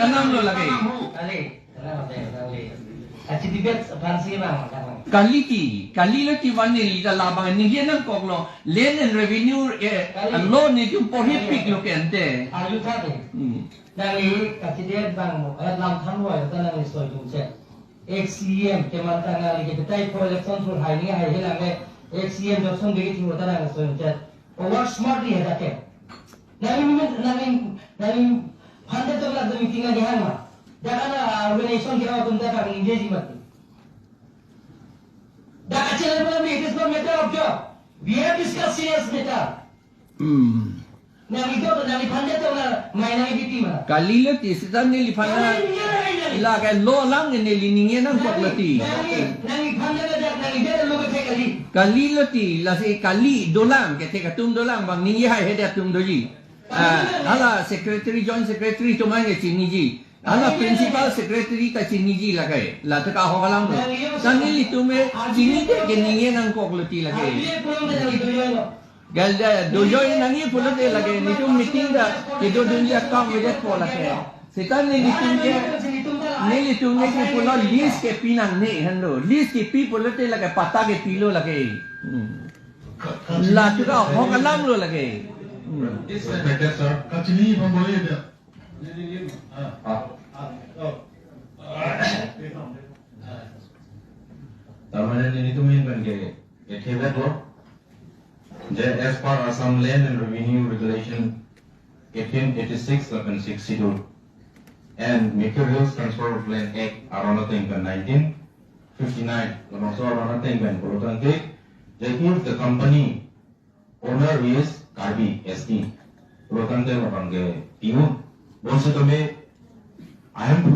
enam lo lagi. Kali lo ti wan ni da labang ni dia nang kok lo land and revenue lo ni tu prohibit lo kente. Ayu tadi. Dari kasidiat bang, lam thamwai tanang ni soi dung che. XCM keman tanang lagi betai for election through hai ni hai hilang le XCM job bagi through tanang soi dung che. Over smartly ada ke. Nami pandai tu lah demi tinggal di hang. Jangan organisasi kita tu dah tak engage mati. The actual it is not matter of job. We have discussed serious matter. Nang itu nang pandai tu lah main lagi biti mana. Kali lo ti setan ni lipana ila ka lo lang ni lininge nang kok lati. Nang pandai dah nang dia lo ke kali. Kali lo ti la se kali dolang ke te katum dolang bang ni hai he tum doji. Ala secretary joint secretary tu mai ke chini ji. Ala principal secretary ka chini ji lagai. La ta ka ho kalang lo. Tani li tu me chini ke ninge nang kok lati lagai. Galda dojo nangi pulut lagi ni tu meeting dah itu dunia kam wujud pola ke. Sekarang ni tu ni ke pulut list ke pinang ni hando list ke pi pulut lagi patah ke pilo lagi. La tu ka ho kalam lo lagi. Respected sir, kacini boleh dia. Taman ini tu main ke hebat lo. As per Assam Land and Revenue Regulation 1886/62 and Materials Transfer of Land Act Arana Tengkan 1959, also Arana Tengkan Purutante, if the company owner is Karbi ST, Purutante Mapange, Timu, also to me, I am to